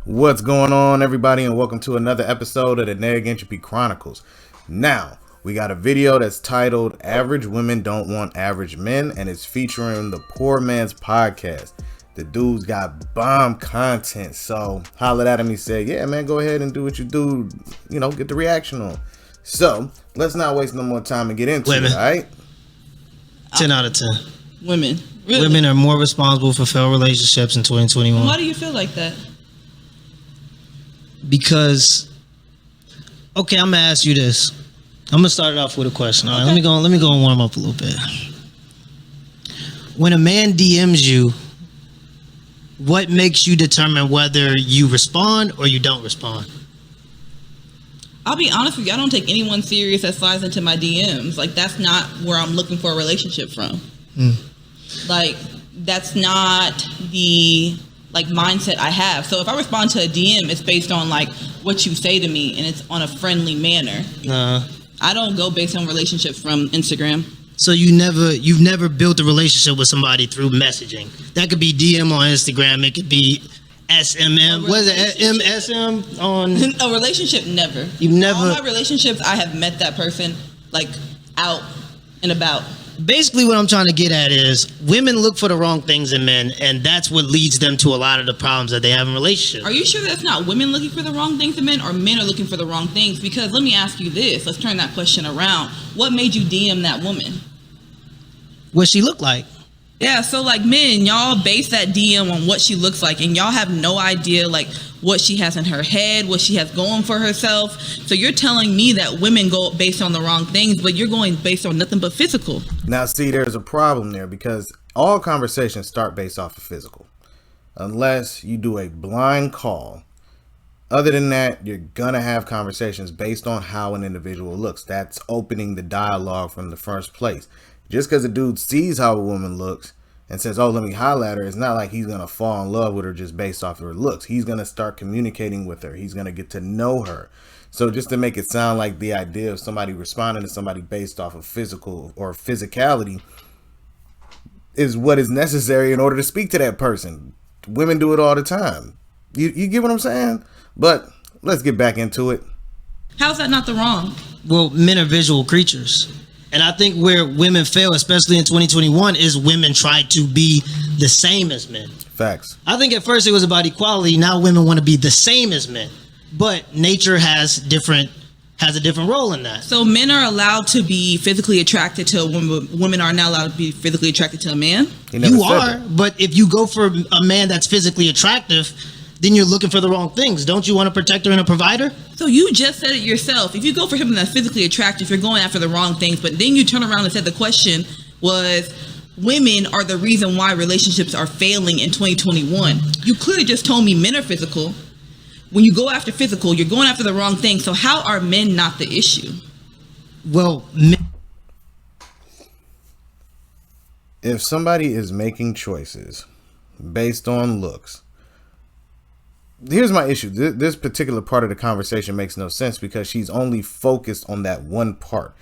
What's going on, everybody, and welcome to another episode of the Neg Entropy Chronicles. Now, we got a video that's titled Average Women Don't Want Average Men, and it's featuring the Poor Man's Podcast. The dude's got bomb content, so hollered at him. He said, yeah, man, go ahead and do what you do, get the reaction on. So, let's not waste no more time and get into it, all right? 10 out of 10. Women. Really? Women are more responsible for failed relationships in 2021. Why do you feel like that? Because, okay, I'm gonna ask you this. I'm gonna start it off with a question. All right, Okay. let me go and warm up a little bit. When a man DMs you, what makes you determine whether you respond or you don't respond? I'll be honest with you, I don't take anyone serious that slides into my DMs. Like, that's not where I'm looking for a relationship from. Like, that's not the mindset I have. So if I respond to a DM, it's based on what you say to me, and it's on a friendly manner. I don't go based on relationships from Instagram. So you've never built a relationship with somebody through messaging. That could be DM on Instagram. It could be SMM. What is it? MSM on A relationship, never. You've never. All my relationships, I have met that person out and about. Basically, what I'm trying to get at is women look for the wrong things in men, and that's what leads them to a lot of the problems that they have in relationships. Are you sure that's not women looking for the wrong things in men, or men are looking for the wrong things? Because let me ask you this. Let's turn that question around. What made you DM that woman? What she look like? Yeah, so men, y'all base that DM on what she looks like, and y'all have no idea what she has in her head, what she has going for herself. So you're telling me that women go based on the wrong things, but you're going based on nothing but physical. Now, see, there's a problem there because all conversations start based off of physical. Unless you do a blind call. Other than that, you're going to have conversations based on how an individual looks. That's opening the dialogue from the first place. Just because a dude sees how a woman looks and says, oh, let me holler at her, it's not like he's going to fall in love with her just based off of her looks. He's going to start communicating with her. He's going to get to know her. So just to make it sound like the idea of somebody responding to somebody based off of physical or physicality is what is necessary in order to speak to that person. Women do it all the time. You get what I'm saying? But let's get back into it. How's that not the wrong? Well, men are visual creatures. And I think where women fail, especially in 2021, is women try to be the same as men. Facts. I think at first it was about equality. Now women want to be the same as men. But nature has a different role in that. So men are allowed to be physically attracted to a woman. Women are not allowed to be physically attracted to a man. You are, but if you go for a man that's physically attractive, then you're looking for the wrong things. Don't you want a protector and a provider? So you just said it yourself. If you go for something that's physically attractive, you're going after the wrong things. But then you turn around and said the question was, women are the reason why relationships are failing in 2021. You could have just told me men are physical. When you go after physical, you're going after the wrong thing. So how are men not the issue? Well, if somebody is making choices based on looks, here's my issue. This particular part of the conversation makes no sense because she's only focused on that one part.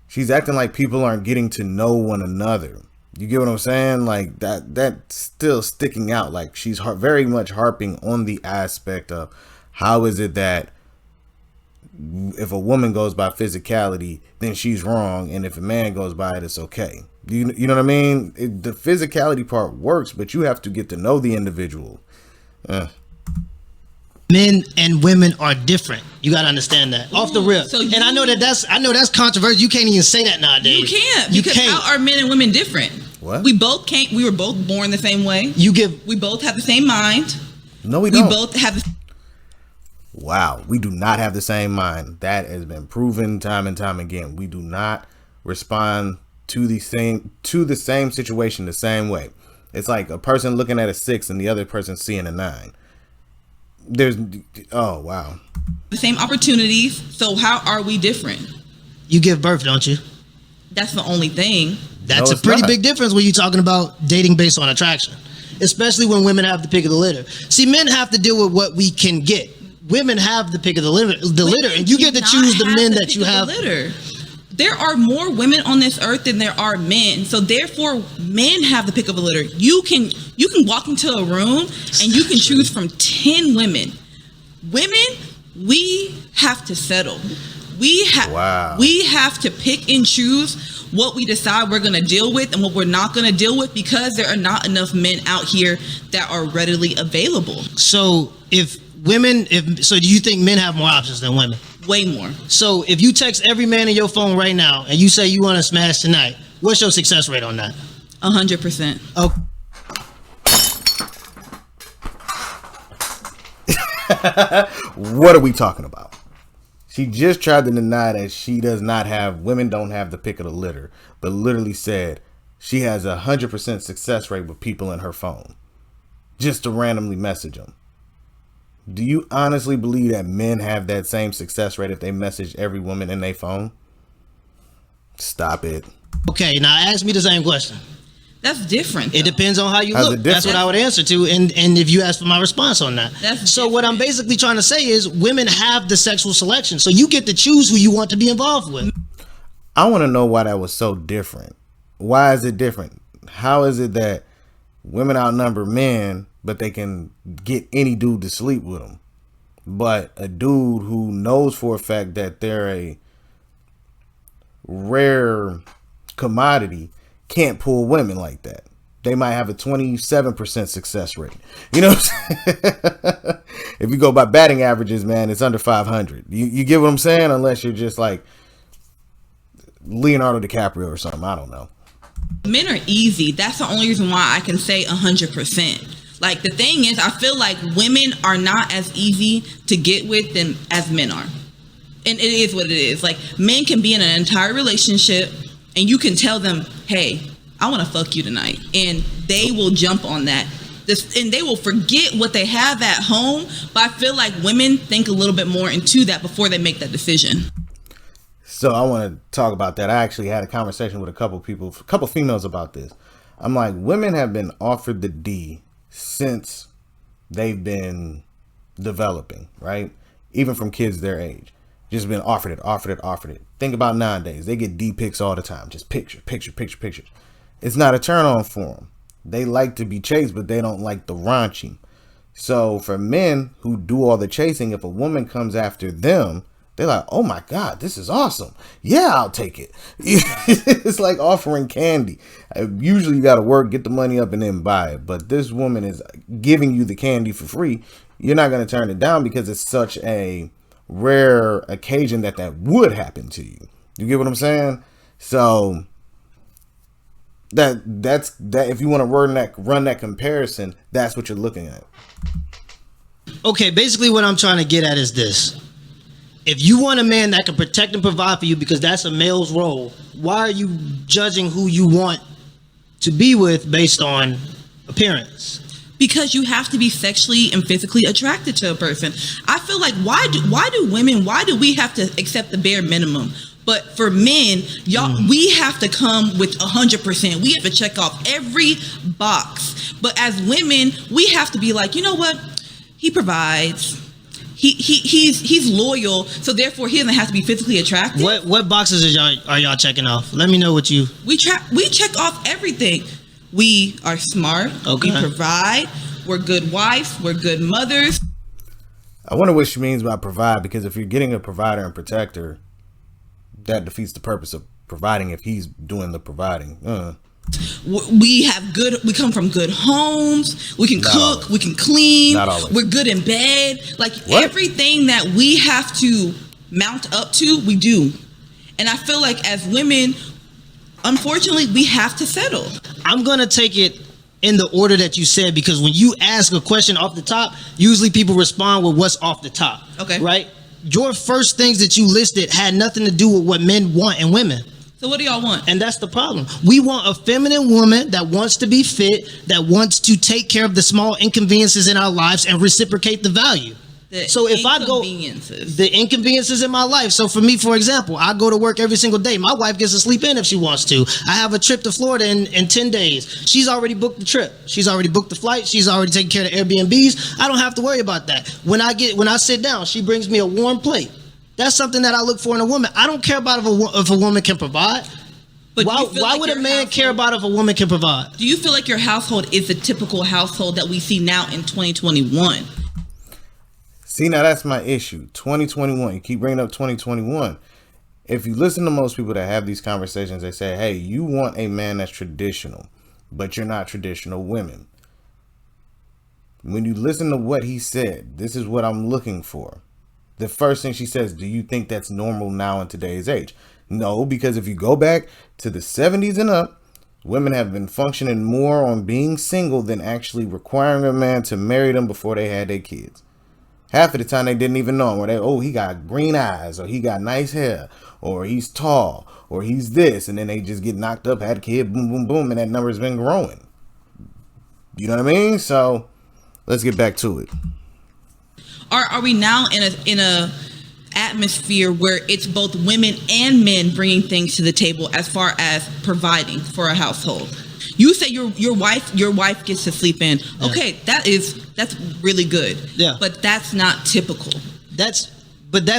She's acting like people aren't getting to know one another. You get what I'm saying? Like that's still sticking out. Like she's very much harping on the aspect of how is it that if a woman goes by physicality, then she's wrong. And if a man goes by it, it's okay. You know what I mean? The physicality part works, but you have to get to know the individual. Men and women are different. You gotta understand that off the rip. And I know that's controversial. You can't even say that nowadays. You can't. Because how are men and women different? What? We both can't. We were both born the same way. We both have the same mind. No, we don't. We both have the. Wow, we do not have the same mind. That has been proven time and time again. We do not respond to the same situation the same way. It's like a person looking at a 6 and the other person seeing a 9. Oh wow. The same opportunities. So how are we different? You give birth, don't you? That's the only thing. That's a pretty big difference when you're talking about dating based on attraction, especially when women have the pick of the litter. See, men have to deal with what we can get. Women have the pick of the litter, and you get to choose the men that you have. there are more women on this earth than there are men. So therefore, men have the pick of a litter. You can walk into a room and you can choose from 10 women. Women, we have to settle. We have to pick and choose what we decide we're going to deal with and what we're not going to deal with, because there are not enough men out here that are readily available. So do you think men have more options than women? Way more. So if you text every man in your phone right now and you say you want to smash tonight, what's your success rate on that? 100%. Oh. What are we talking about? She just tried to deny that women don't have the pick of the litter, but literally said she has 100% success rate with people in her phone, just to randomly message them. Do you honestly believe that men have that same success rate if they message every woman in their phone? Stop it. Okay, now ask me the same question. That's different, though. It depends on how you look. That's what I would answer to, and if you ask for my response on that. So what I'm basically trying to say is women have the sexual selection, so you get to choose who you want to be involved with. I want to know why that was so different. Why is it different? How is it that women outnumber men, but they can get any dude to sleep with them? But a dude who knows for a fact that they're a rare commodity can't pull women like that. They might have a 27% success rate. You know what I'm saying? If you go by batting averages, man, it's under 500. You get what I'm saying? Unless you're just like Leonardo DiCaprio or something. I don't know. Men are easy. That's the only reason why I can say 100%. Like, the thing is, I feel like women are not as easy to get with than as men are. And it is what it is. Like, men can be in an entire relationship and you can tell them, hey, I want to fuck you tonight. And they will jump on that. And they will forget what they have at home. But I feel like women think a little bit more into that before they make that decision. So I want to talk about that. I actually had a conversation with a couple females about this. I'm like, women have been offered the D since they've been developing, right? Even from kids their age. Just been offered it. Think about nowadays. They get D pics all the time. Just pictures. It's not a turn on for them. They like to be chased, but they don't like the raunchy. So for men who do all the chasing, if a woman comes after them, they're like, oh my God, this is awesome. Yeah, I'll take it. It's like offering candy. Usually you got to work, get the money up, and then buy it. But this woman is giving you the candy for free. You're not going to turn it down because it's such a rare occasion that would happen to you. You get what I'm saying? So that's if you want to run that comparison, that's what you're looking at. Okay, basically what I'm trying to get at is this. If you want a man that can protect and provide for you because that's a male's role, why are you judging who you want to be with based on appearance? Because you have to be sexually and physically attracted to a person. I feel like why do we have to accept the bare minimum? But for men, we have to come with 100%. We have to check off every box. But as women, we have to be like, you know what? He provides. He's loyal, so therefore he doesn't have to be physically attractive. What boxes are y'all checking off? Let me know what you. We check off everything. We are smart. Okay. We provide. We're good wives. We're good mothers. I wonder what she means by provide, because if you're getting a provider and protector, that defeats the purpose of providing if he's doing the providing. We come from good homes. We can cook. We can clean. Not always. We're good in bed. Like everything that we have to mount up to, we do. And I feel like as women, unfortunately, we have to settle. I'm going to take it in the order that you said, because when you ask a question off the top, usually people respond with what's off the top. Okay. Right? Your first things that you listed had nothing to do with what men want in women. So what do y'all want? And that's the problem. We want a feminine woman that wants to be fit, that wants to take care of the small inconveniences in our lives and reciprocate the value. So if I go, the inconveniences in my life. So for me, for example, I go to work every single day. My wife gets to sleep in if she wants to. I have a trip to Florida in 10 days. She's already booked the trip. She's already booked the flight. She's already taken care of the Airbnbs. I don't have to worry about that. When I sit down, she brings me a warm plate. That's something that I look for in a woman. I don't care about if a woman can provide. But why would a man care about if a woman can provide? Do you feel like your household is the typical household that we see now in 2021? See, now that's my issue. 2021. You keep bringing up 2021. If you listen to most people that have these conversations, they say, hey, you want a man that's traditional, but you're not traditional women. When you listen to what he said, this is what I'm looking for. The first thing she says, do you think that's normal now in today's age? No, because if you go back to the 70s and up, women have been functioning more on being single than actually requiring a man to marry them before they had their kids. Half of the time they didn't even know him. Or he got green eyes, or he got nice hair, or he's tall, or he's this. And then they just get knocked up, had a kid, boom, boom, boom, and that number's been growing. You know what I mean? So let's get back to it. Are we now in a atmosphere where it's both women and men bringing things to the table as far as providing for a household? You say your wife gets to sleep in. Okay, that's really good. Yeah. But that's not typical. That's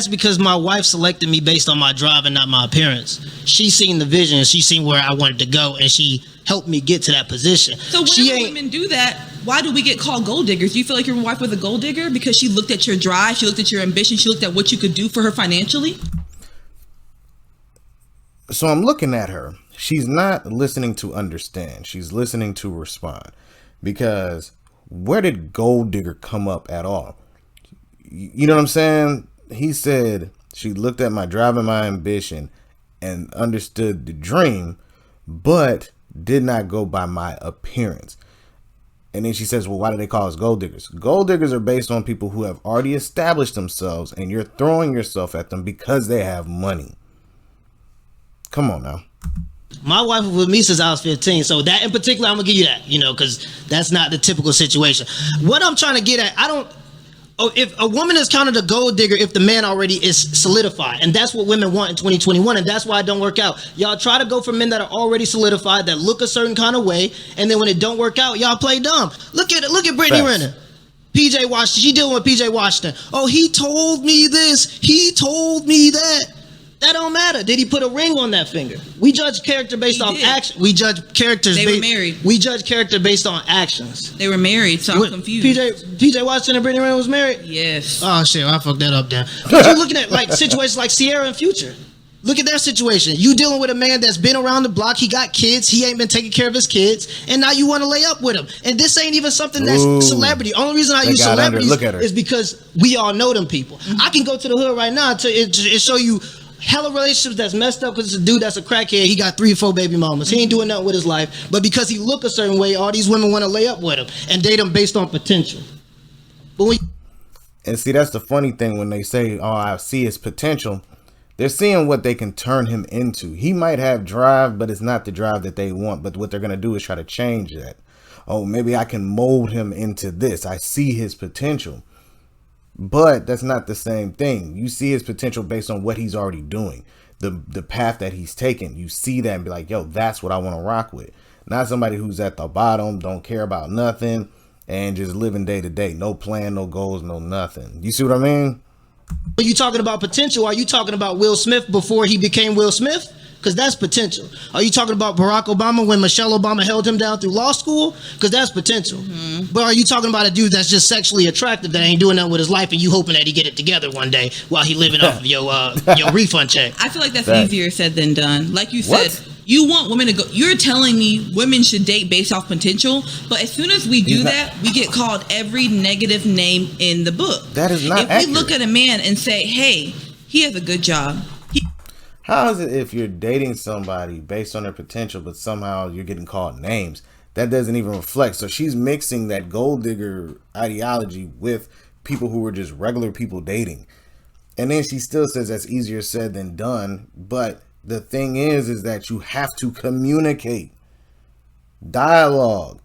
because my wife selected me based on my drive and not my appearance. She seen the vision, she seen where I wanted to go, and she helped me get to that position. So when women do that, why do we get called gold diggers? Do you feel like your wife was a gold digger because she looked at your drive, she looked at your ambition, she looked at what you could do for her financially? So I'm looking at her. She's not listening to understand. She's listening to respond. Because where did gold digger come up at all? You know what I'm saying? He said she looked at my drive and my ambition and understood the dream, but did not go by my appearance. And then she says, well, why do they call us gold diggers? Gold diggers are based on people who have already established themselves, and you're throwing yourself at them because they have money. Come on now. My wife was with me since I was 15, so that in particular, I'm gonna give you that, because that's not the typical situation. What I'm trying to get at, if a woman is counted a gold digger if the man already is solidified, and that's what women want in 2021, and that's why it don't work out. Y'all try to go for men that are already solidified, that look a certain kind of way, and then when it don't work out, y'all play dumb. Look at Brittany Renner. PJ Washington, she dealing with PJ Washington. Oh, he told me this, he told me that. That don't matter. Did he put a ring on that finger? We judge character based off action. We judge characters. They were married. We judge character based on actions. They were married, so I'm confused. PJ Washington and Brittany Renner was married? Yes. Oh shit, I fucked that up then. But you're looking at like situations like Sierra and Future. Look at their situation. You dealing with a man that's been around the block. He got kids. He ain't been taking care of his kids, and now you want to lay up with him. And this ain't even something that's celebrity. Only reason I use celebrities is because we all know them people. Mm-hmm. I can go to the hood right now to show you hella relationships that's messed up because it's a dude that's a crackhead. He got 3 or 4 baby mamas. He ain't doing nothing with his life, but because he look a certain way, all these women want to lay up with him and date him based on potential. And see, that's the funny thing when they say, oh, I see his potential. They're seeing what they can turn him into. He might have drive, but it's not the drive that they want. But what they're going to do is try to change that. Oh, maybe I can mold him into this. I see his potential. But that's not the same thing. You see his potential based on what he's already doing, the path that he's taken. You see that and be like, yo, that's what I want to rock with. Not somebody who's at the bottom, don't care about nothing, and just living day to day. No plan, no goals, no nothing. You see what I mean? Are you talking about potential? Are you talking about Will Smith before he became Will Smith? Because that's potential. Are you talking about Barack Obama when Michelle Obama held him down through law school? Because that's potential. Mm-hmm. But are you talking about a dude that's just sexually attractive that ain't doing nothing with his life and you hoping that he get it together one day while he living off of your refund check? I feel like that's easier said than done. Like you said, you want women to go. You're telling me women should date based off potential, but as soon as we do that, we get called every negative name in the book. That is not accurate. If we look at a man and say, hey, he has a good job. How is it if you're dating somebody based on their potential, but somehow you're getting called names? That doesn't even reflect. So she's mixing that gold digger ideology with people who are just regular people dating. And then she still says that's easier said than done. But the thing is that you have to communicate. Dialogue.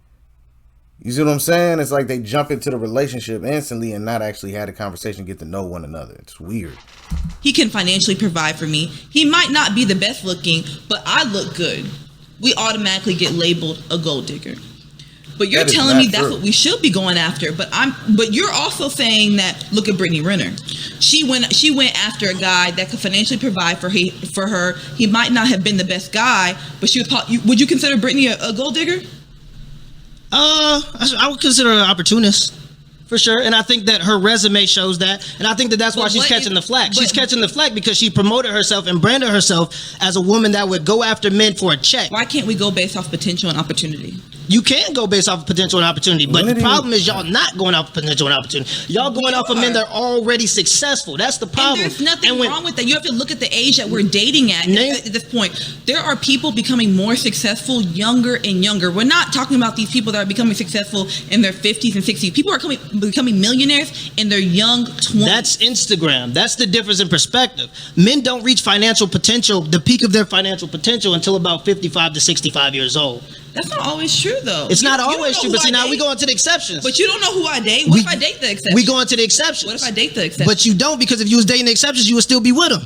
You see what I'm saying? It's like they jump into the relationship instantly and not actually had a conversation, get to know one another. It's weird. He can financially provide for me. He might not be the best looking, but I look good. We automatically get labeled a gold digger. But you're telling me that's what we should be going after. But you're also saying that, look at Brittany Renner. She went after a guy that could financially provide for her. He might not have been the best guy, but she was. Would you consider Brittany a gold digger? I would consider her an opportunist. For sure, and I think that her resume shows that, and I think that that's why she's catching the flack. She's catching the flack because she promoted herself and branded herself as a woman that would go after men for a check. Why can't we go based off potential and opportunity? You can go based off of potential and opportunity, but the problem is y'all not going off of potential and opportunity. Y'all going off of men that are already successful. That's the problem. And there's nothing wrong with that. You have to look at the age that we're dating at this point. There are people becoming more successful younger and younger. We're not talking about these people that are becoming successful in their 50s and 60s. People are becoming millionaires in their young 20s. That's Instagram. That's the difference in perspective. Men don't reach financial potential, the peak of their financial potential, until about 55 to 65 years old. That's not always true, though. It's not always true, but see, now we go into the exceptions. But you don't know who I date. What if I date the exceptions? We go into the exceptions. What if I date the exceptions? But you don't, because if you was dating the exceptions, you would still be with them.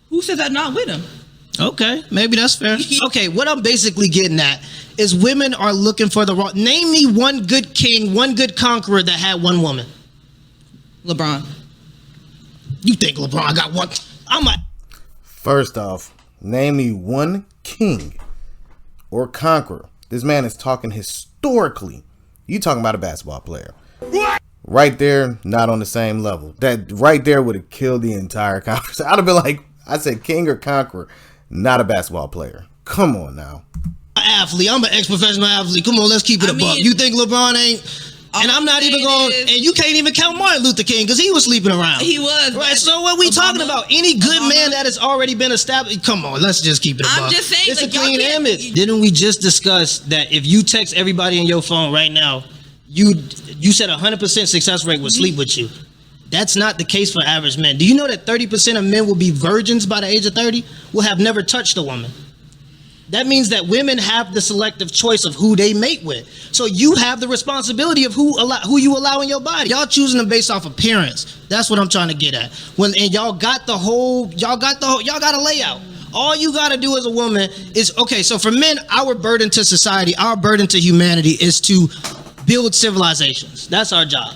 Who says I'm not with him? Okay, maybe that's fair. Okay, what I'm basically getting at is women are looking for the wrong. Name me one good king, one good conqueror that had one woman. LeBron. You think LeBron got one? First off, name me one king or conqueror. This man is talking historically. You talking about a basketball player. What? Right there, not on the same level. That right there would have killed the entire conversation. I'd have been like, I said king or conqueror, not a basketball player. Come on now. Athlete. I'm an ex-professional athlete. Come on, let's keep it a buck. You think LeBron ain't? And I'm not even going, and you can't even count Martin Luther King because he was sleeping around. He was. Right, so what we talking about? Any good man that has already been established? Come on, let's just keep it a buck. I'm just saying. It's like, a clean image. Didn't we just discuss that if you text everybody in your phone right now, you said 100% success rate would sleep with you? That's not the case for average men. Do you know that 30% of men will be virgins by the age of 30? Will have never touched a woman. That means that women have the selective choice of who they mate with. So you have the responsibility of who you allow in your body. Y'all choosing them based off appearance. That's what I'm trying to get at. And y'all got a layout. All you got to do as a woman is, okay, so for men, our burden to society, our burden to humanity is to build civilizations. That's our job.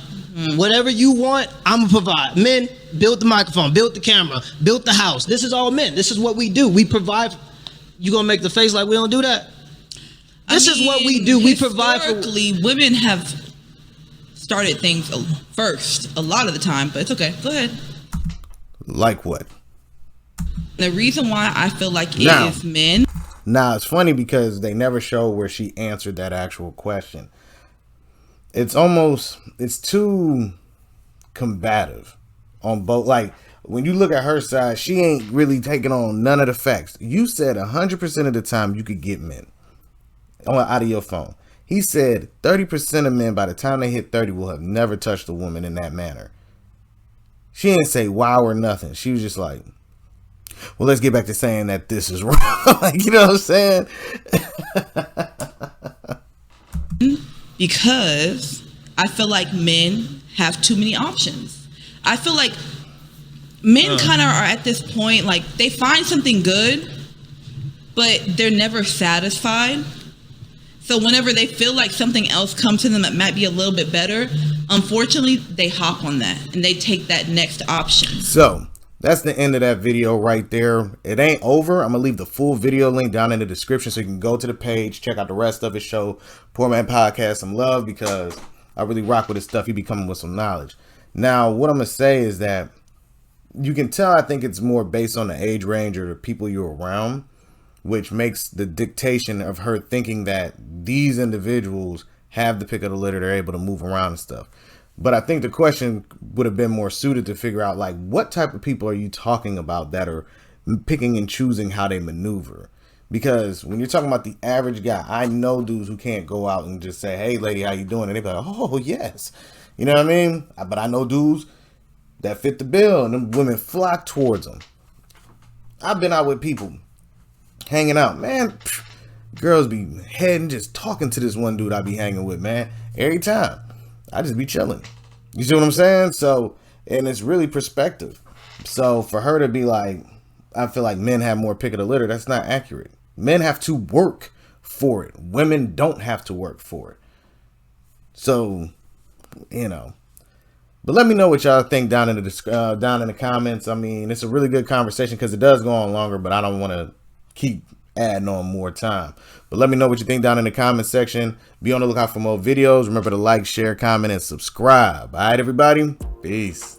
Whatever you want, I'm going to provide. Men, build the microphone, build the camera, build the house. This is all men. This is what we do. We provide. You gonna make the face like we don't do that? This is what we do. We provide for. Historically, women have started things first a lot of the time, but it's okay. Go ahead. Like what? The reason why I feel like it is men. Now, it's funny because they never show where she answered that actual question. It's too combative on both. Like, when you look at her side, she ain't really taking on none of the facts. You said 100% of the time you could get men out of your phone. He said 30% of men by the time they hit 30 will have never touched a woman in that manner. She didn't say wow or nothing. She was just like, well, let's get back to saying that this is wrong. Like, you know what I'm saying? Because I feel like men have too many options. I feel like men kind of are at this point, like they find something good, but they're never satisfied. So whenever they feel like something else comes to them that might be a little bit better, unfortunately, they hop on that and they take that next option. So that's the end of that video right there. It ain't over. I'm going to leave the full video link down in the description so you can go to the page, check out the rest of his show, Poor Man Podcast, some love, because I really rock with his stuff. He be coming with some knowledge. Now, what I'm going to say is that you can tell, I think it's more based on the age range or the people you're around, which makes the dictation of her thinking that these individuals have the pick of the litter. They're able to move around and stuff. But I think the question would have been more suited to figure out, like, what type of people are you talking about that are picking and choosing how they maneuver? Because when you're talking about the average guy, I know dudes who can't go out and just say, hey, lady, how you doing? And they be like, oh, yes. You know what I mean? But I know dudes that fit the bill, and them women flock towards them. I've been out with people hanging out, man. Girls be heading, just talking to this one dude I be hanging with, man. Every time, I just be chilling. You see what I'm saying? So, and it's really perspective. So for her to be like, I feel like men have more pick of the litter, that's not accurate. Men have to work for it. Women don't have to work for it. So, you know. But let me know what y'all think down in the comments. I mean, it's a really good conversation because it does go on longer, but I don't want to keep adding on more time. But let me know what you think down in the comment section. Be on the lookout for more videos. Remember to like, share, comment, and subscribe. All right, everybody. Peace.